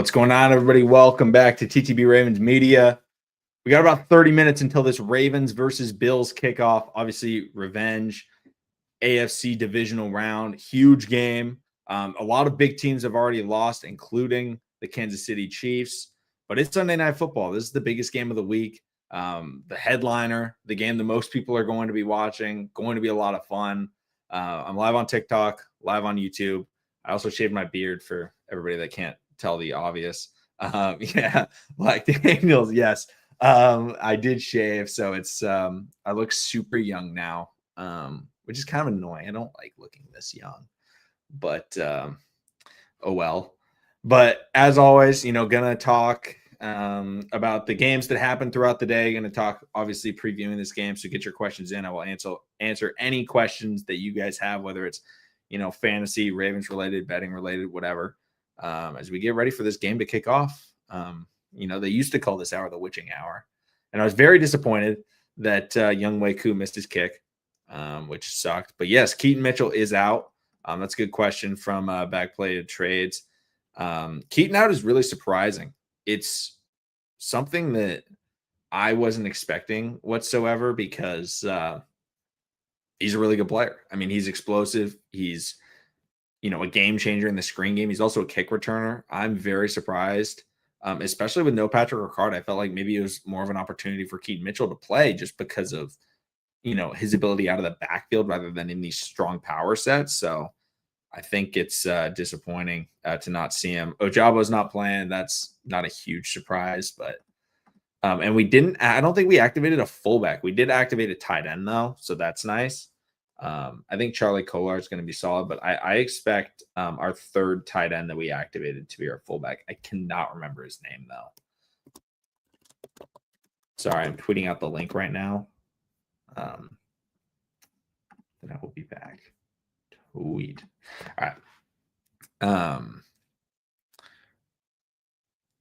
What's going on, everybody? Welcome back to TTB Ravens Media. We got about 30 minutes until this Ravens versus Bills kickoff. Obviously, revenge, AFC divisional round, huge game. A lot of big teams have already lost, including the Kansas City Chiefs. But it's Sunday Night Football. This is the biggest game of the week. The headliner, the game that most people are going to be watching, going to be a lot of fun. I'm live on TikTok, live on YouTube. I also shaved my beard for everybody that can't tell the obvious. Yeah, like Daniels, yes. I did shave, so it's I look super young now, which is kind of annoying. I don't like looking this young, but oh well. But as always, gonna talk about the games that happened throughout the day. Gonna talk, obviously, previewing this game. So get your questions in. I will answer any questions that you guys have, whether it's fantasy, Ravens related, betting related, whatever. As we get ready for this game to kick off. They used to call this hour the witching hour. And I was very disappointed that Young Wei Koo missed his kick, which sucked. But yes, Keaton Mitchell is out. That's a good question from Backplated Trades. Keaton out is really surprising. It's something that I wasn't expecting whatsoever because he's a really good player. I mean, he's explosive. He's a game changer in the screen game. He's also a kick returner. I'm very surprised, especially with no Patrick Ricard. I felt like maybe it was more of an opportunity for Keaton Mitchell to play just because of, his ability out of the backfield rather than in these strong power sets. So I think it's disappointing to not see him. Ojabo's not playing. That's not a huge surprise, but and I don't think we activated a fullback. We did activate a tight end though, so that's nice. I think Charlie Kolar is going to be solid, but I expect our third tight end that we activated to be our fullback. I cannot remember his name, though. Sorry, I'm tweeting out the link right now. Then I will be back. Tweet. All right.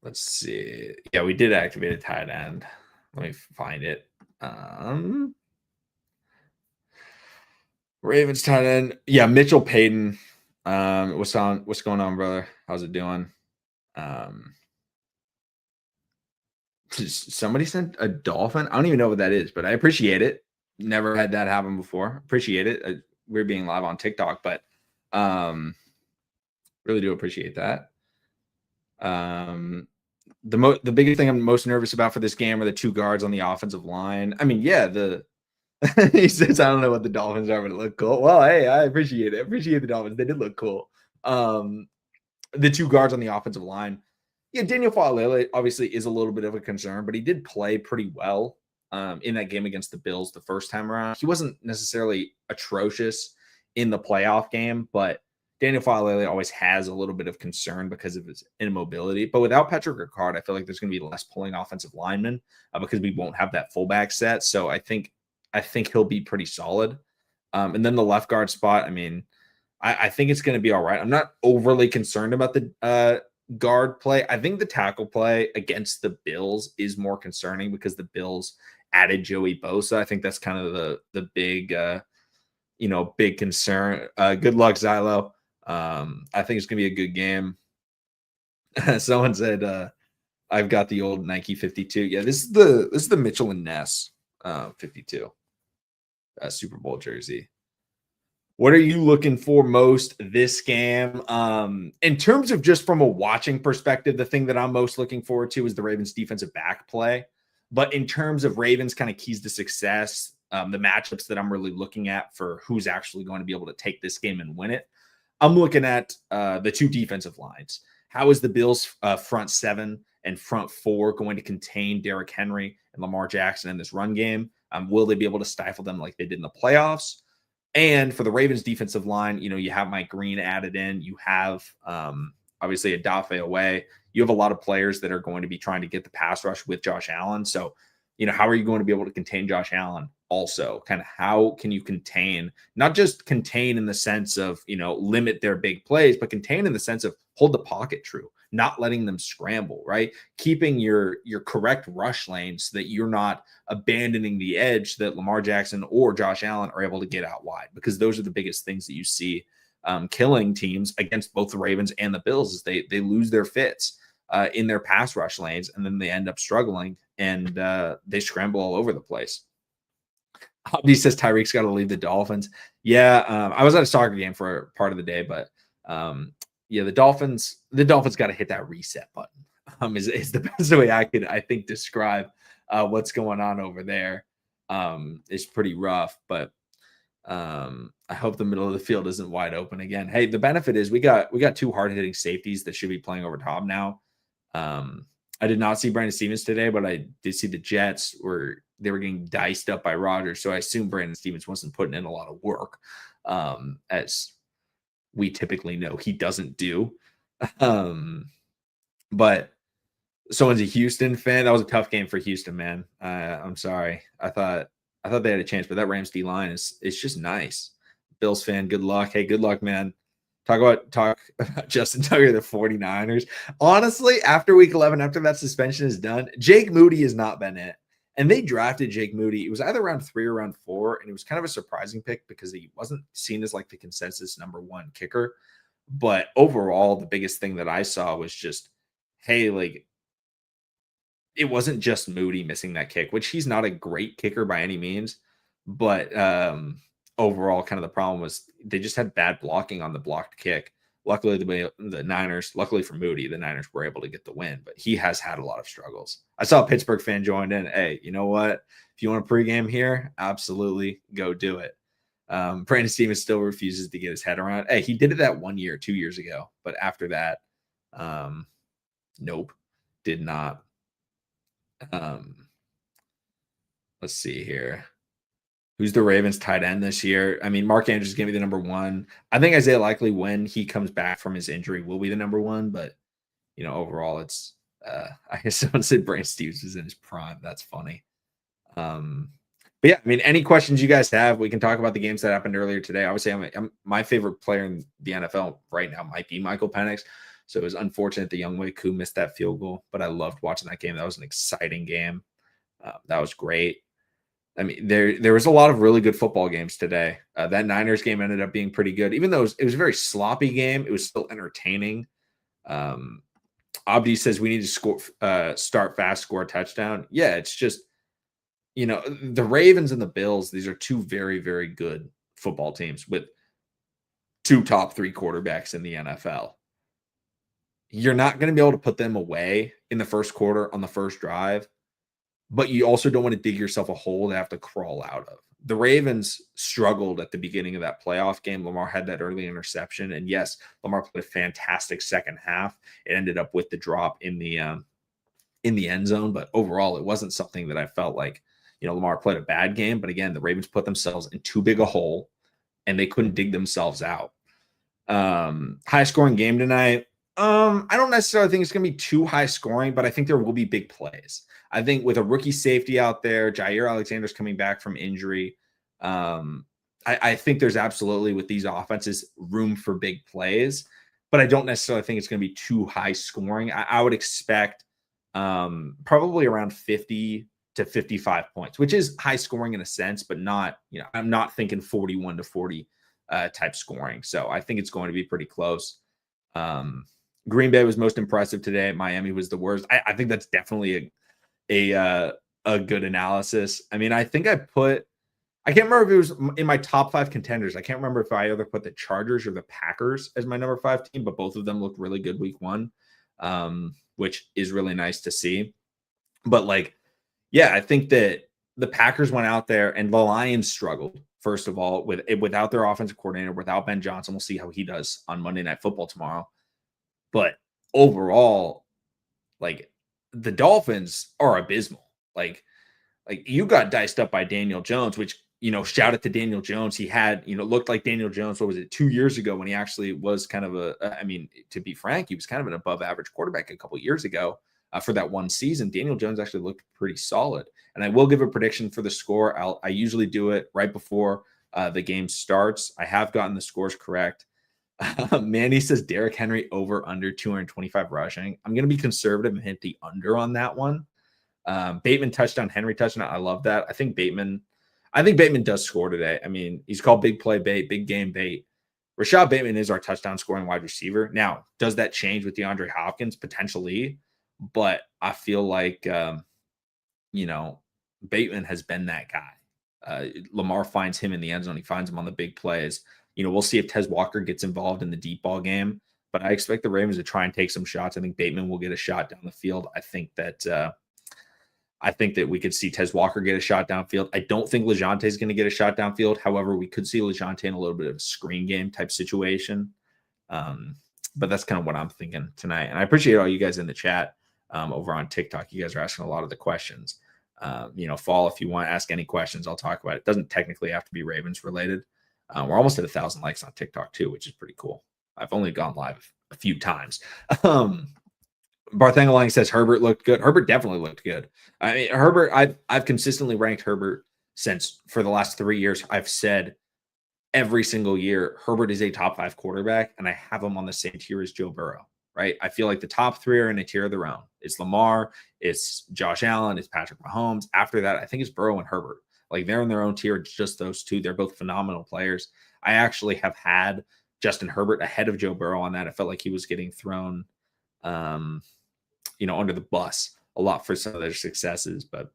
Let's see. Yeah, we did activate a tight end. Let me find it. Ravens tight end. Yeah, Mitchell Payton. What's going on, brother? How's it doing? Somebody sent a dolphin. I don't even know what that is, but I appreciate it. Never had that happen before. Appreciate it. We're being live on TikTok, but really do appreciate that. The biggest thing I'm most nervous about for this game are the two guards on the offensive line. I mean, yeah, he says, I don't know what the Dolphins are, but it looked cool. Well, hey, I appreciate it. I appreciate the Dolphins. They did look cool. The two guards on the offensive line. Yeah, Daniel Faalele obviously is a little bit of a concern, but he did play pretty well in that game against the Bills the first time around. He wasn't necessarily atrocious in the playoff game, but Daniel Faalele always has a little bit of concern because of his immobility. But without Patrick Ricard, I feel like there's going to be less pulling offensive linemen because we won't have that fullback set. So I think he'll be pretty solid. And then the left guard spot, I mean, I think it's going to be all right. I'm not overly concerned about the guard play. I think the tackle play against the Bills is more concerning because the Bills added Joey Bosa. I think that's kind of the big, big concern. Good luck, Xylo. I think it's going to be a good game. Someone said, I've got the old Nike 52. Yeah, this is the Mitchell and Ness 52 Super Bowl jersey. What are you looking for most this game? In terms of just from a watching perspective, the thing that I'm most looking forward to is the Ravens defensive back play. But in terms of Ravens kind of keys to success, the matchups that I'm really looking at for who's actually going to be able to take this game and win it, I'm looking at the two defensive lines. How is the Bills front seven and front four going to contain Derrick Henry and Lamar Jackson in this run game? Will they be able to stifle them like they did in the playoffs? And for the Ravens defensive line, you have Mike Green added in. You have obviously Odafe away. You have a lot of players that are going to be trying to get the pass rush with Josh Allen. So, how are you going to be able to contain Josh Allen? Also, kind of how can you contain, not just contain in the sense of, limit their big plays, but contain in the sense of hold the pocket true, not letting them scramble, right? Keeping your correct rush lane so that you're not abandoning the edge that Lamar Jackson or Josh Allen are able to get out wide, because those are the biggest things that you see killing teams against both the Ravens and the Bills is they lose their fits. in their pass rush lanes, and then they end up struggling and they scramble all over the place. He says Tyreek's got to leave the Dolphins. Yeah, I was at a soccer game for part of the day, but yeah, the Dolphins got to hit that reset button. Is the best way I think describe what's going on over there. It's pretty rough, but I hope the middle of the field isn't wide open again. Hey, the benefit is we got two hard hitting safeties that should be playing over top now. I did not see Brandon Stevens today, but I did see the Jets were getting diced up by Rodgers. So I assume Brandon Stevens wasn't putting in a lot of work, as we typically know he doesn't do. But someone's a Houston fan. That was a tough game for Houston, man. I'm sorry. I thought they had a chance, but that Rams D line is just nice. Bills fan, good luck. Hey, good luck, man. Talk about Justin Tucker, the 49ers. Honestly, after week 11, after that suspension is done, Jake Moody has not been it. And they drafted Jake Moody. It was either round 3 or round 4, and it was kind of a surprising pick because he wasn't seen as like the consensus number 1 kicker. But overall, the biggest thing that I saw was just, hey, like, it wasn't just Moody missing that kick, which he's not a great kicker by any means. But overall, kind of the problem was they just had bad blocking on the blocked kick. Luckily, the Niners, luckily for Moody, the Niners were able to get the win, but he has had a lot of struggles. I saw a Pittsburgh fan joined in. Hey, you know what? If you want to pregame here, absolutely go do it. Brandon Stevens still refuses to get his head around. Hey, he did it that 1 year, 2 years ago, but after that, nope, did not. Let's see here. Who's the Ravens tight end this year? I mean, Mark Andrews is going to be the number 1. I think Isaiah Likely, when he comes back from his injury, will be the number 1. But, you know, overall, it's I guess someone said Brandon Stevens is in his prime. That's funny. But yeah, I mean, any questions you guys have, we can talk about the games that happened earlier today. Obviously, my favorite player in the NFL right now might be Michael Penix. So it was unfortunate that Younghoe Koo missed that field goal, but I loved watching that game. That was an exciting game. That was great. I mean, there was a lot of really good football games today. That Niners game ended up being pretty good. Even though it was a very sloppy game, it was still entertaining. Abdi says we need to start fast, score a touchdown. Yeah, it's just, you know, the Ravens and the Bills, these are two very, very good football teams with 2 top 3 quarterbacks in the NFL. You're not going to be able to put them away in the first quarter on the first drive, but you also don't want to dig yourself a hole to have to crawl out of. The Ravens struggled at the beginning of that playoff game. Lamar had that early interception, and yes, Lamar played a fantastic second half. It ended up with the drop in the end zone, but overall, it wasn't something that I felt like, you know, Lamar played a bad game. But again, the Ravens put themselves in too big a hole, and they couldn't dig themselves out. High scoring game tonight. I don't necessarily think it's going to be too high scoring, but I think there will be big plays. I think with a rookie safety out there, Jair Alexander's coming back from injury. I think there's absolutely, with these offenses, room for big plays, but I don't necessarily think it's going to be too high scoring. I would expect probably around 50 to 55 points, which is high scoring in a sense, but not, you know, I'm not thinking 41 to 40 type scoring. So I think it's going to be pretty close. Green Bay was most impressive today. Miami was the worst. I think that's definitely a good analysis. I mean, I think I can't remember if it was in my top 5 contenders. I can't remember if I either put the Chargers or the Packers as my number 5 team, but both of them looked really good week 1, which is really nice to see. But like, yeah, I think that the Packers went out there and the Lions struggled, first of all, without their offensive coordinator, without Ben Johnson. We'll see how he does on Monday Night Football tomorrow. But overall, like, the Dolphins are abysmal. Like you got diced up by Daniel Jones, which, you know, shout out to Daniel Jones. He had, you know, looked like Daniel Jones. What was it, 2 years ago when he actually was kind of I mean, to be frank, he was kind of an above average quarterback a couple of years ago. For that one season, Daniel Jones actually looked pretty solid. And I will give a prediction for the score. I usually do it right before the game starts. I have gotten the scores correct. Mandy says Derrick Henry over under 225 rushing. I'm going to be conservative and hit the under on that one. Bateman touchdown, Henry touchdown. I love that. I think Bateman does score today. I mean, he's called big play bait, big game bait, Rashad Bateman is our touchdown scoring wide receiver. Now, does that change with DeAndre Hopkins? Potentially, but I feel like, Bateman has been that guy. Lamar finds him in the end zone. He finds him on the big plays. We'll see if Tez Walker gets involved in the deep ball game, but I expect the Ravens to try and take some shots. I think Bateman will get a shot down the field. I think that we could see Tez Walker get a shot downfield. I don't think LeJounte is going to get a shot downfield. However, we could see LeJounte in a little bit of a screen game type situation. But that's kind of what I'm thinking tonight. And I appreciate all you guys in the chat over on TikTok. You guys are asking a lot of the questions. Fall, if you want to ask any questions, I'll talk about it. It doesn't technically have to be Ravens related. We're almost at 1,000 likes on TikTok too, which is pretty cool. I've only gone live a few times. Bartholomew says Herbert looked good. Herbert definitely looked good. I mean, Herbert, I've consistently ranked Herbert since for the last 3 years. I've said every single year Herbert is a top 5 quarterback, and I have him on the same tier as Joe Burrow. Right? I feel like the top 3 are in a tier of their own. It's Lamar, it's Josh Allen, it's Patrick Mahomes. After that, I think it's Burrow and Herbert. Like they're in their own tier, just those two. They're both phenomenal players. I actually have had Justin Herbert ahead of Joe Burrow on that. I felt like he was getting thrown, under the bus a lot for some of their successes. But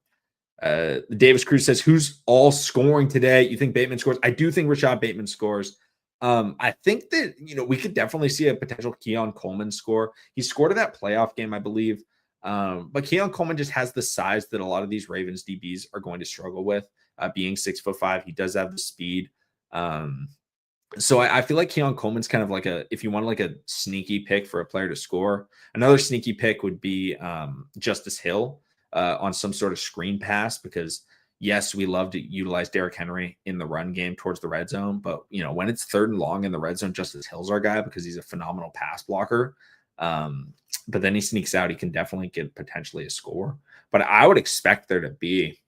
Davis Cruz says, who's all scoring today? You think Bateman scores? I do think Rashad Bateman scores. I think that, we could definitely see a potential Keon Coleman score. He scored in that playoff game, I believe. But Keon Coleman just has the size that a lot of these Ravens DBs are going to struggle with. Being 6'5", he does have the speed. So I feel like Keon Coleman's kind of like if you want like a sneaky pick for a player to score. Another sneaky pick would be Justice Hill on some sort of screen pass, because yes, we love to utilize Derrick Henry in the run game towards the red zone, but when it's 3rd and long in the red zone, Justice Hill's our guy because he's a phenomenal pass blocker. But then he sneaks out, he can definitely get potentially a score. But I would expect there to be,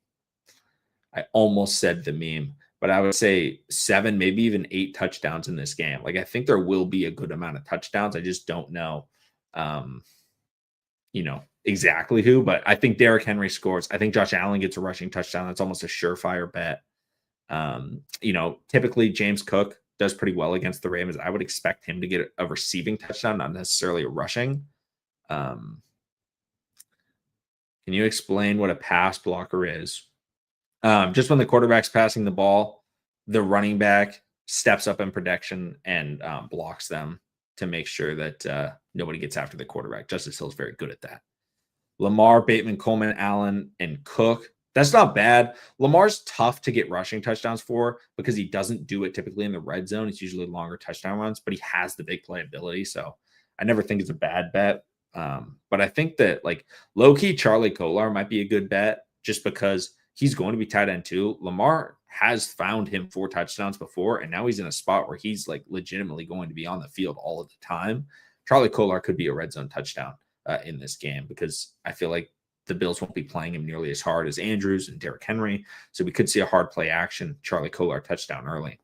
I almost said the meme, but I would say 7, maybe even 8 touchdowns in this game. Like I think there will be a good amount of touchdowns. I just don't know, exactly who, but I think Derrick Henry scores. I think Josh Allen gets a rushing touchdown. That's almost a surefire bet. Typically James Cook does pretty well against the Ravens. I would expect him to get a receiving touchdown, not necessarily a rushing. Can you explain what a pass blocker is? Just when the quarterback's passing the ball, the running back steps up in protection and blocks them to make sure that nobody gets after the quarterback. Justice Hill is very good at that. Lamar, Bateman, Coleman, Allen, and Cook. That's not bad. Lamar's tough to get rushing touchdowns for because he doesn't do it typically in the red zone. It's usually longer touchdown runs, but he has the big play ability. So I never think it's a bad bet. But I think that like low-key Charlie Kolar might be a good bet just because he's going to be tight end too. Lamar has found him 4 touchdowns before, and now he's in a spot where he's like legitimately going to be on the field all of the time. Charlie Kolar could be a red zone touchdown in this game because I feel like the Bills won't be playing him nearly as hard as Andrews and Derrick Henry. So we could see a hard play action Charlie Kolar touchdown early.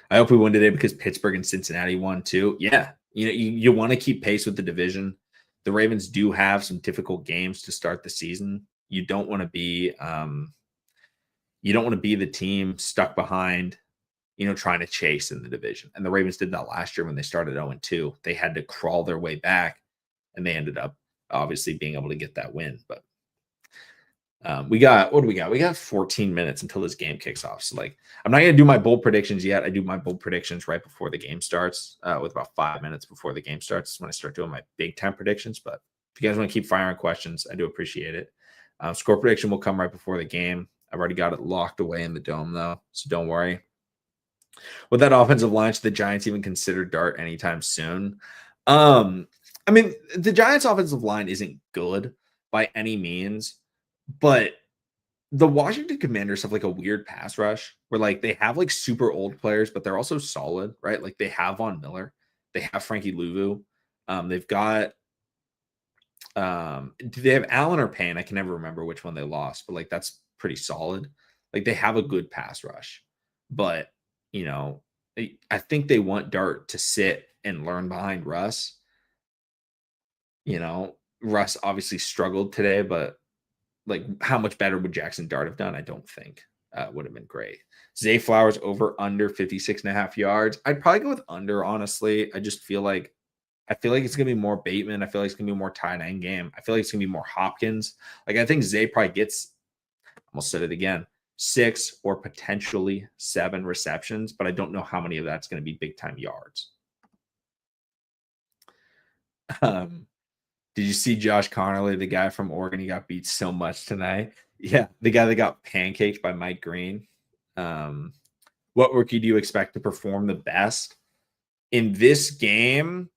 I hope we win today because Pittsburgh and Cincinnati won too. Yeah, you want to keep pace with the division. The Ravens do have some difficult games to start the season. You don't want to be the team stuck behind, trying to chase in the division. And the Ravens did that last year when they started 0-2. They had to crawl their way back, and they ended up obviously being able to get that win. But we got 14 minutes until this game kicks off. So like, I'm not going to do my bold predictions yet. I do my bold predictions right before the game starts, with about 5 minutes before the game starts when I start doing my big time predictions. But if you guys want to keep firing questions, I do appreciate it. Score prediction will come right before the game. I've already got it locked away in the dome though, so don't worry. With that offensive line, should the Giants even consider Dart anytime soon? I mean, the Giants' offensive line isn't good by any means, but the Washington Commanders have like a weird pass rush where like they have like super old players, but they're also solid, right? Like they have Von Miller, they have Frankie Louvu, they've got do they have Allen or Payne? I can never remember which one they lost, but like that's pretty solid. Like they have a good pass rush, but I think they want Dart to sit and learn behind Russ. Russ obviously struggled today, but like how much better would Jackson Dart have done? I don't think. would have been great. Zay Flowers over under 56.5 yards. I'd probably go with under, honestly. I feel like it's gonna be more Bateman. I feel like it's gonna be more tight end game. I feel like it's gonna be more Hopkins. Like I think Zay probably gets, almost said it again, 6 or potentially 7 receptions, but I don't know how many of that's going to be big time yards. Did you see Josh Connerly, the guy from Oregon? He got beat so much tonight. Yeah, the guy that got pancaked by Mike Green. What rookie do you expect to perform the best in this game?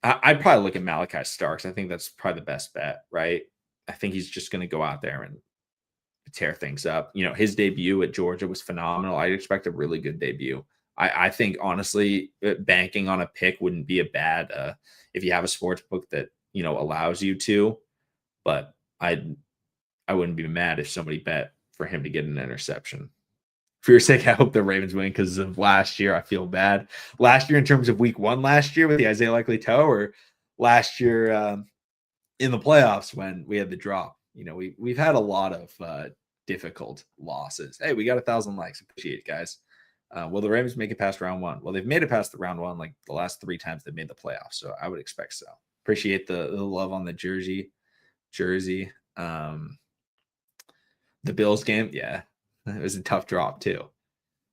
I'd probably look at Malachi Starks. I think that's probably the best bet, right? I think he's just going to go out there and tear things up. You know, his debut at Georgia was phenomenal. I'd expect a really good debut. I think honestly, banking on a pick wouldn't be a bad if you have a sports book that allows you to. But I wouldn't be mad if somebody bet for him to get an interception. For your sake, I hope the Ravens win because of last year. I feel bad. Last year, in terms of week 1 last year with the Isaiah Likely toe, or last year in the playoffs when we had the drop. We've had a lot of difficult losses. Hey, we got 1,000 likes. Appreciate it, guys. Will the Ravens make it past round 1? Well, they've made it past the round 1 like the last 3 times they've made the playoffs, so I would expect so. Appreciate the love on the jersey. The Bills game, yeah, it was a tough drop too.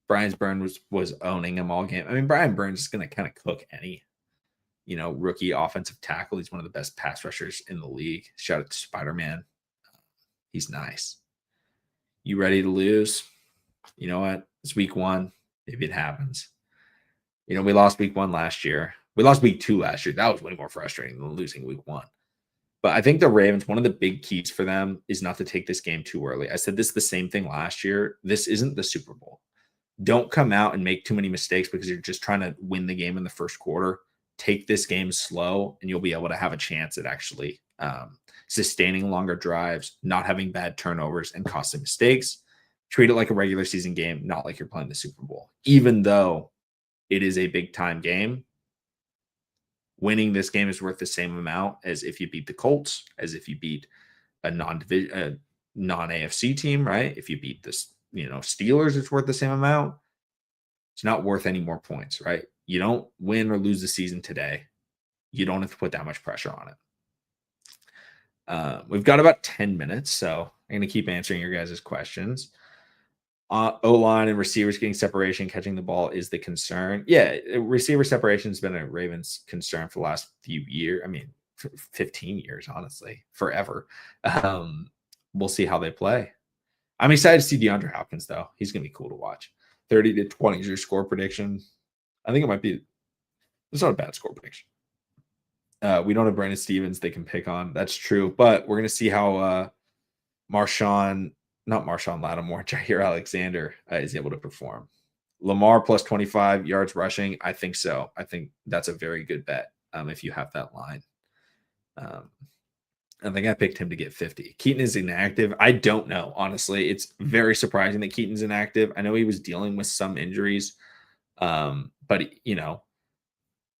Brian Burns was owning him all game. I mean, Brian Burns is going to kind of cook any rookie offensive tackle. He's one of the best pass rushers in the league. Shout out to Spider-Man. He's nice. You ready to lose? You know what? It's week 1. Maybe it happens. We lost week 1 last year. We lost week 2 last year. That was way more frustrating than losing week 1. But I think the Ravens, one of the big keys for them is not to take this game too early. I said this the same thing last year. This isn't the Super Bowl. Don't come out and make too many mistakes because you're just trying to win the game in the first quarter. Take this game slow, and you'll be able to have a chance at actually sustaining longer drives, not having bad turnovers, and costing mistakes. Treat it like a regular season game, not like you're playing the Super Bowl. Even though it is a big-time game, winning this game is worth the same amount as if you beat the Colts, as if you beat a non-AFC team, right? If you beat this, Steelers, it's worth the same amount. It's not worth any more points, right? You don't win or lose the season today. You don't have to put that much pressure on it. We've got about 10 minutes, so I'm going to keep answering your guys' questions. O-line and receivers getting separation, catching the ball is the concern. Yeah, receiver separation has been a Ravens concern for the last few years. I mean, 15 years, honestly, forever. We'll see how they play. I'm excited to see DeAndre Hopkins, though. He's going to be cool to watch. 30-20 is your score prediction. I think it might be. It's not a bad score prediction. We don't have Brandon Stevens they can pick on. That's true. But we're going to see how Jair Alexander is able to perform. Lamar plus 25 yards rushing. I think so. I think that's a very good bet if you have that line. I think I picked him to get 50. Keaton is inactive. I don't know, honestly. It's very surprising that Keaton's inactive. I know he was dealing with some injuries, but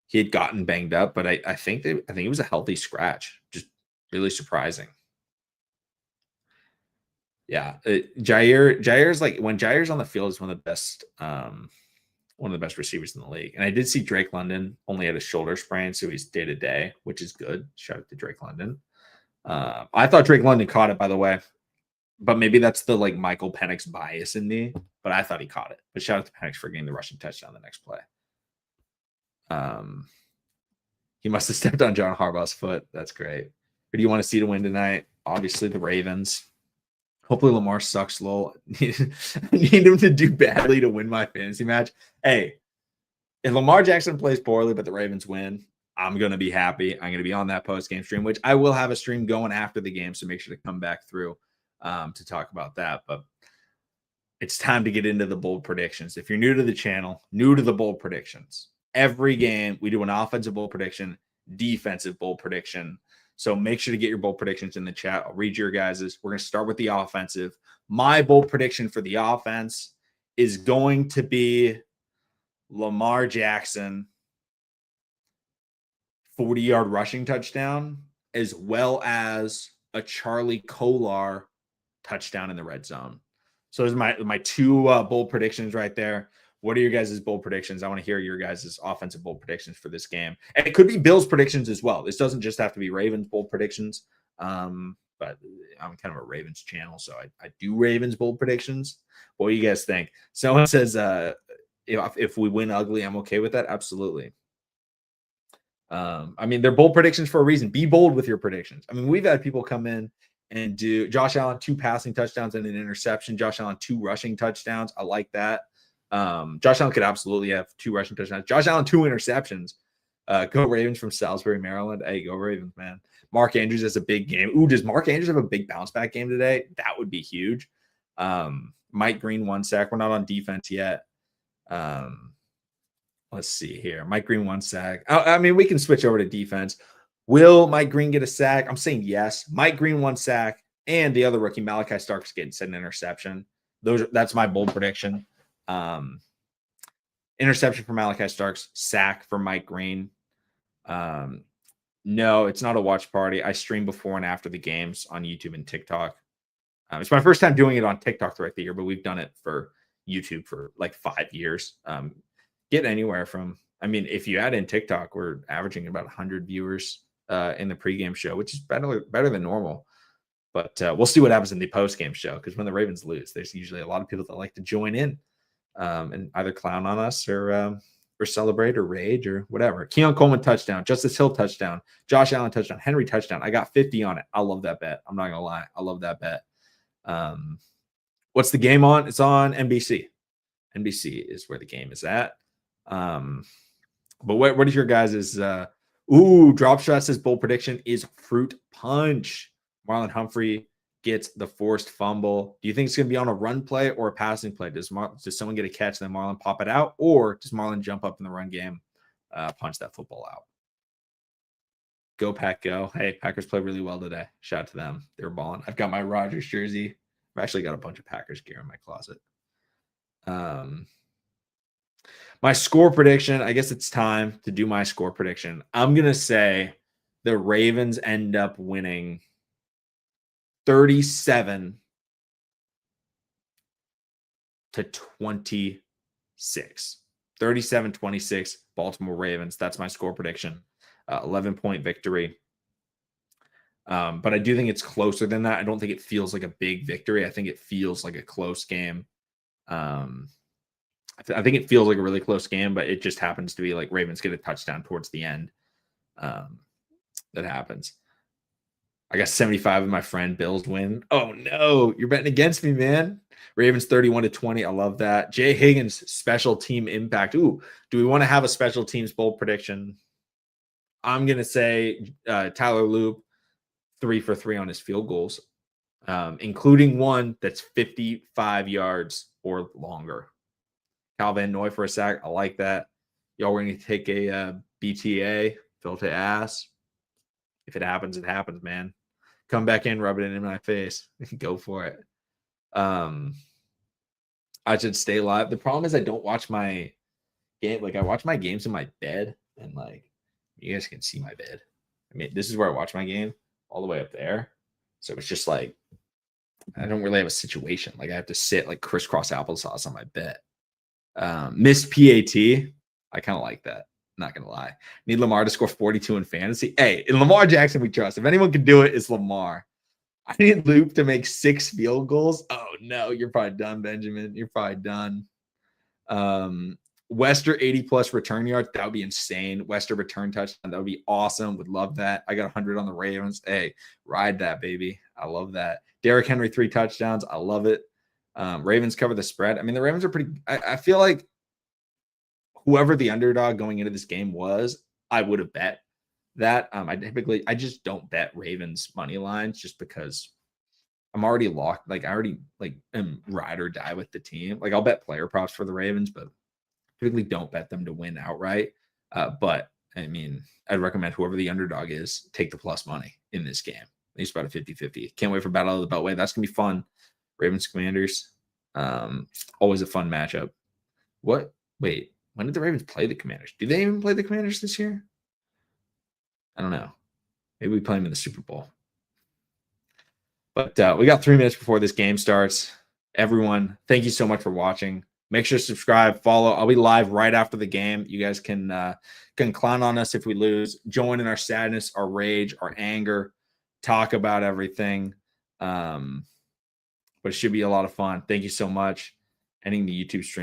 he had gotten banged up. But I think it was a healthy scratch. Just really surprising. Yeah, Jair's like when Jair's on the field is one of the best receivers in the league. And I did see Drake London only had a shoulder sprain, so he's day to day, which is good. Shout out to Drake London. I thought Drake London caught it, by the way, but maybe that's the Michael Penix bias in me. But I thought he caught it. But shout out to Penix for getting the rushing touchdown the next play. He must have stepped on John Harbaugh's foot. That's great. Who do you want to see to win tonight? Obviously the Ravens. Hopefully Lamar sucks, lol. I need him to do badly to win my fantasy match. Hey, if Lamar Jackson plays poorly but the Ravens win, I'm going to be happy. I'm going to be on that post-game stream, which I will have a stream going after the game, so make sure to come back through to talk about that. But it's time to get into the bold predictions. If you're new to the channel, new to the bold predictions, every game we do an offensive bold prediction, defensive bold prediction. So make sure to get your bold predictions in the chat. I'll read your guys's. We're going to start with the offensive. My bold prediction for the offense is going to be Lamar Jackson 40-yard rushing touchdown, as well as a Charlie Kolar touchdown in the red zone. So there's my two bold predictions right there. What are your guys' bold predictions? I want to hear your guys' offensive bold predictions for this game. And it could be Bills predictions as well. This doesn't just have to be Ravens bold predictions. But I'm kind of a Ravens channel, so I do Ravens bold predictions. What do you guys think? Someone says if we win ugly, I'm okay with that. Absolutely. I mean, they're bold predictions for a reason. Be bold with your predictions. I mean, we've had people come in and do Josh Allen 2 passing touchdowns and an interception. Josh Allen 2 rushing touchdowns. I like that. Josh Allen could absolutely have 2 rushing touchdowns. Josh Allen 2 interceptions. Go Ravens from Salisbury, Maryland. Hey, go Ravens, man. Mark Andrews has a big game. Ooh, does Mark Andrews have a big bounce back game today? That would be huge. Mike Green 1 sack. We're not on defense yet. Let's see here. Mike Green 1 sack. I mean, we can switch over to defense. Will Mike Green get a sack? I'm saying yes. Mike Green 1 sack, and the other rookie, Malachi Starks, getting an interception. That's my bold prediction. Interception for Malachi Starks, sack for Mike Green. No, it's not a watch party. I stream before and after the games on YouTube and TikTok. It's my first time doing it on TikTok throughout the year, but we've done it for YouTube for like 5 years. Get anywhere from, I mean, if you add in TikTok, we're averaging about 100 viewers in the pregame show, which is better than normal. But we'll see what happens in the postgame show, because when the Ravens lose, there's usually a lot of people that like to join in and either clown on us or celebrate or rage or whatever. Keon Coleman touchdown, Justice Hill touchdown, Josh Allen touchdown, Henry touchdown. I got 50 on it. I love that bet. I'm not gonna lie, I love that bet. What's the game on? It's on NBC. NBC is where the game is at. But what is your guys' Drop Shot says bold prediction is fruit punch. Marlon Humphrey gets the forced fumble. Do you think it's going to be on a run play or a passing play? Does someone get a catch, then Marlon pop it out, or does Marlon jump up in the run game, punch that football out? Go Pack go. Hey, Packers played really well today. Shout out to them. They were balling. I've got my Rodgers jersey. I've actually got a bunch of Packers gear in my closet. My score prediction, I guess it's time to do my score prediction. I'm going to say the Ravens end up winning 37-26. 37-26, Baltimore Ravens. That's my score prediction. 11-point victory. But I do think it's closer than that. I don't think it feels like a big victory. I think it feels like a close game. I think it feels like a really close game, but it just happens to be like Ravens get a touchdown towards the end. That happens. I got 75 of my friend Bills win. Oh no, you're betting against me, man. Ravens 31-20. I love that. Jay Higgins special team impact. Ooh, do we want to have a special teams bold prediction? I'm gonna say Tyler Loop 3 for 3 on his field goals, including one that's 55 yards or longer. Kyle Van Noy for a sack. I like that. Y'all were going to take a BTA, fill to ass. If it happens, it happens, man. Come back in, rub it in my face. Go for it. I should stay live. The problem is I don't watch my game. Like, I watch my games in my bed, and like, you guys can see my bed. I mean, this is where I watch my game, all the way up there. So it's just like, I don't really have a situation. Like, I have to sit like crisscross applesauce on my bed. Missed PAT. I kind of like that. Not gonna lie. Need Lamar to score 42 in fantasy. Hey, in Lamar Jackson, we trust. If anyone can do it, it's Lamar. I need Loop to make 6 field goals. Oh no, you're probably done, Benjamin. You're probably done. Wester 80+ return yards. That would be insane. Wester return touchdown. That would be awesome. Would love that. I got 100 on the Ravens. Hey, ride that, baby. I love that. Derrick Henry 3 touchdowns. I love it. Ravens cover the spread. I mean, the Ravens are pretty. I feel like whoever the underdog going into this game was, I would have bet that. I just don't bet Ravens money lines just because I'm already locked. Like, I already am ride or die with the team. Like, I'll bet player props for the Ravens, but typically don't bet them to win outright. But I mean, I'd recommend whoever the underdog is, take the plus money in this game. At least about a 50-50. Can't wait for Battle of the Beltway. That's gonna be fun. Ravens Commanders. Always a fun matchup. What? Wait, when did the Ravens play the Commanders? Do they even play the Commanders this year? I don't know. Maybe we play them in the Super Bowl. But we got 3 minutes before this game starts. Everyone, thank you so much for watching. Make sure to subscribe, follow. I'll be live right after the game. You guys can clown on us if we lose, join in our sadness, our rage, our anger, talk about everything. But it should be a lot of fun. Thank you so much. Ending the YouTube stream.